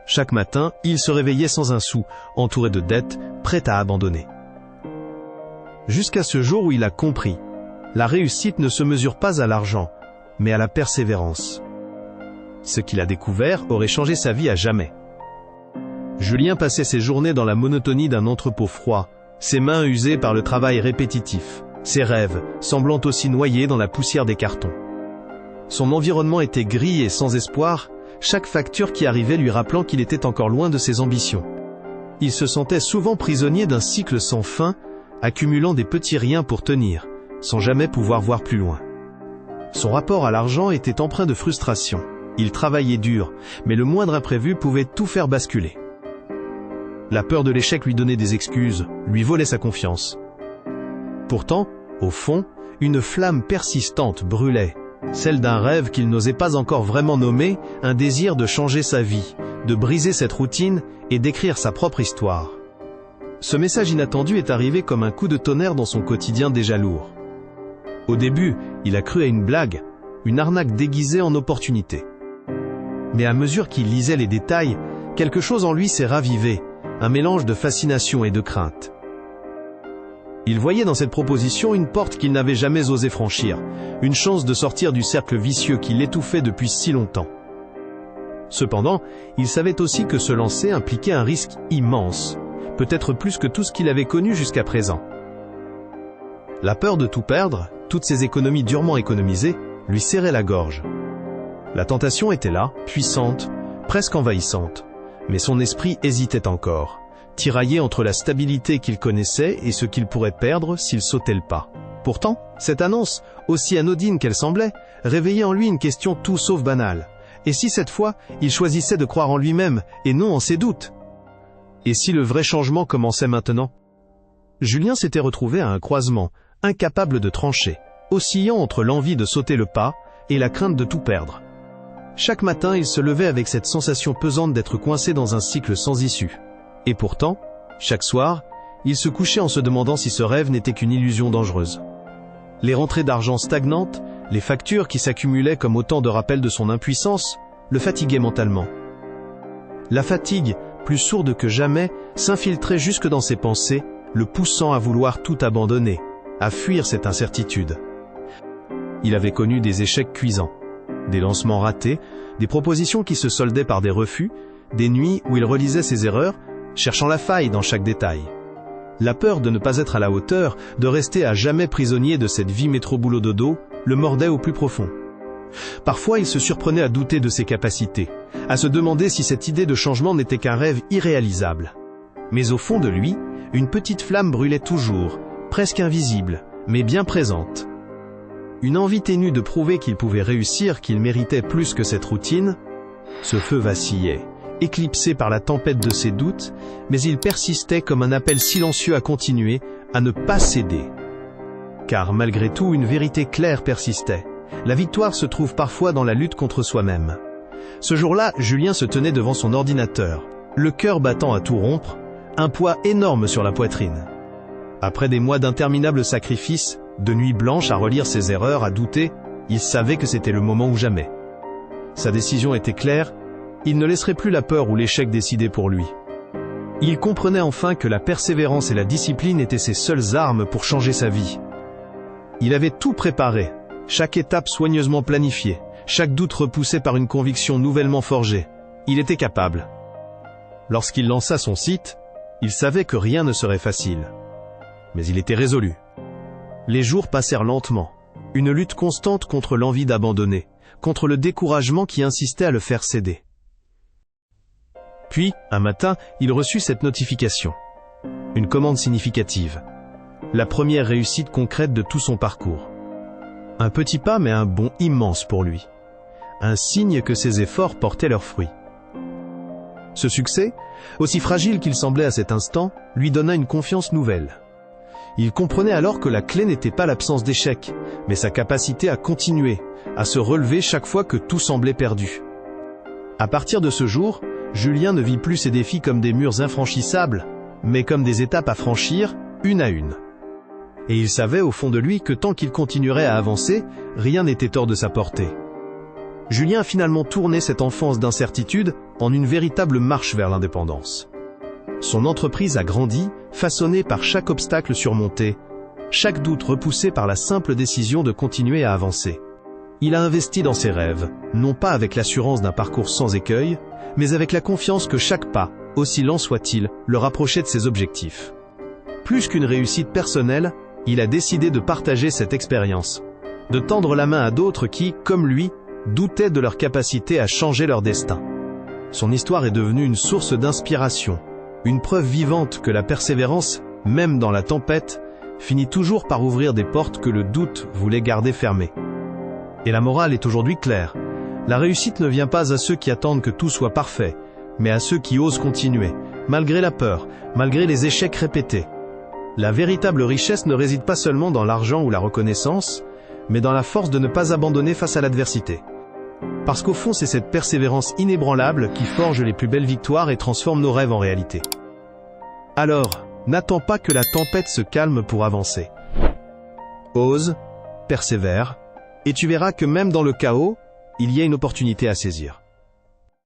Chaque matin, il se réveillait sans un sou, entouré de dettes, prêt à abandonner. Jusqu'à ce jour où il a compris. La réussite ne se mesure pas à l'argent, mais à la persévérance. Ce qu'il a découvert aurait changé sa vie à jamais. Julien passait ses journées dans la monotonie d'un entrepôt froid, ses mains usées par le travail répétitif, ses rêves semblant aussi noyés dans la poussière des cartons. Son environnement était gris et sans espoir, chaque facture qui arrivait lui rappelant qu'il était encore loin de ses ambitions. Il se sentait souvent prisonnier d'un cycle sans fin, accumulant des petits riens pour tenir, sans jamais pouvoir voir plus loin. Son rapport à l'argent était empreint de frustration. Il travaillait dur, mais le moindre imprévu pouvait tout faire basculer. La peur de l'échec lui donnait des excuses, lui volait sa confiance. Pourtant, au fond, une flamme persistante brûlait, celle d'un rêve qu'il n'osait pas encore vraiment nommer, un désir de changer sa vie, de briser cette routine et d'écrire sa propre histoire. Ce message inattendu est arrivé comme un coup de tonnerre dans son quotidien déjà lourd. Au début, il a cru à une blague, une arnaque déguisée en opportunité. Mais à mesure qu'il lisait les détails, quelque chose en lui s'est ravivé, un mélange de fascination et de crainte. Il voyait dans cette proposition une porte qu'il n'avait jamais osé franchir, une chance de sortir du cercle vicieux qui l'étouffait depuis si longtemps. Cependant, il savait aussi que se lancer impliquait un risque immense, peut-être plus que tout ce qu'il avait connu jusqu'à présent. La peur de tout perdre, toutes ses économies durement économisées, lui serrait la gorge. La tentation était là, puissante, presque envahissante, mais son esprit hésitait encore, tiraillé entre la stabilité qu'il connaissait et ce qu'il pourrait perdre s'il sautait le pas. Pourtant, cette annonce, aussi anodine qu'elle semblait, réveillait en lui une question tout sauf banale. Et si cette fois, il choisissait de croire en lui-même et non en ses doutes? Et si le vrai changement commençait maintenant? Julien s'était retrouvé à un croisement, incapable de trancher, oscillant entre l'envie de sauter le pas et la crainte de tout perdre. Chaque matin, il se levait avec cette sensation pesante d'être coincé dans un cycle sans issue. Et pourtant, chaque soir, il se couchait en se demandant si ce rêve n'était qu'une illusion dangereuse. Les rentrées d'argent stagnantes, les factures qui s'accumulaient comme autant de rappels de son impuissance, le fatiguaient mentalement. La fatigue, plus sourde que jamais, s'infiltrait jusque dans ses pensées, le poussant à vouloir tout abandonner, à fuir cette incertitude. Il avait connu des échecs cuisants, des lancements ratés, des propositions qui se soldaient par des refus, des nuits où il relisait ses erreurs, cherchant la faille dans chaque détail. La peur de ne pas être à la hauteur, de rester à jamais prisonnier de cette vie métro-boulot-dodo, le mordait au plus profond. Parfois, il se surprenait à douter de ses capacités, à se demander si cette idée de changement n'était qu'un rêve irréalisable. Mais au fond de lui, une petite flamme brûlait toujours, presque invisible, mais bien présente. Une envie ténue de prouver qu'il pouvait réussir, qu'il méritait plus que cette routine. Ce feu vacillait, éclipsé par la tempête de ses doutes, mais il persistait comme un appel silencieux à continuer, à ne pas céder. Car malgré tout, une vérité claire persistait. La victoire se trouve parfois dans la lutte contre soi-même. Ce jour-là, Julien se tenait devant son ordinateur, le cœur battant à tout rompre, un poids énorme sur la poitrine. Après des mois d'interminables sacrifices, de nuits blanches à relire ses erreurs, à douter, il savait que c'était le moment ou jamais. Sa décision était claire, il ne laisserait plus la peur ou l'échec décider pour lui. Il comprenait enfin que la persévérance et la discipline étaient ses seules armes pour changer sa vie. Il avait tout préparé, chaque étape soigneusement planifiée, chaque doute repoussé par une conviction nouvellement forgée. Il était capable. Lorsqu'il lança son site, il savait que rien ne serait facile. Mais il était résolu. Les jours passèrent lentement, une lutte constante contre l'envie d'abandonner, contre le découragement qui insistait à le faire céder. Puis, un matin, il reçut cette notification. Une commande significative. La première réussite concrète de tout son parcours. Un petit pas, mais un bond immense pour lui. Un signe que ses efforts portaient leurs fruits. Ce succès, aussi fragile qu'il semblait à cet instant, lui donna une confiance nouvelle. Il comprenait alors que la clé n'était pas l'absence d'échec, mais sa capacité à continuer, à se relever chaque fois que tout semblait perdu. À partir de ce jour, Julien ne vit plus ses défis comme des murs infranchissables, mais comme des étapes à franchir, une à une. Et il savait au fond de lui que tant qu'il continuerait à avancer, rien n'était hors de sa portée. Julien a finalement tourné cette enfance d'incertitude en une véritable marche vers l'indépendance. Son entreprise a grandi, façonnée par chaque obstacle surmonté, chaque doute repoussé par la simple décision de continuer à avancer. Il a investi dans ses rêves, non pas avec l'assurance d'un parcours sans écueil, mais avec la confiance que chaque pas, aussi lent soit-il, le rapprochait de ses objectifs. Plus qu'une réussite personnelle, il a décidé de partager cette expérience, de tendre la main à d'autres qui, comme lui, doutaient de leur capacité à changer leur destin. Son histoire est devenue une source d'inspiration, une preuve vivante que la persévérance, même dans la tempête, finit toujours par ouvrir des portes que le doute voulait garder fermées. Et la morale est aujourd'hui claire. La réussite ne vient pas à ceux qui attendent que tout soit parfait, mais à ceux qui osent continuer, malgré la peur, malgré les échecs répétés. La véritable richesse ne réside pas seulement dans l'argent ou la reconnaissance, mais dans la force de ne pas abandonner face à l'adversité. Parce qu'au fond, c'est cette persévérance inébranlable qui forge les plus belles victoires et transforme nos rêves en réalité. Alors, n'attends pas que la tempête se calme pour avancer. Ose, persévère, et tu verras que même dans le chaos, il y a une opportunité à saisir.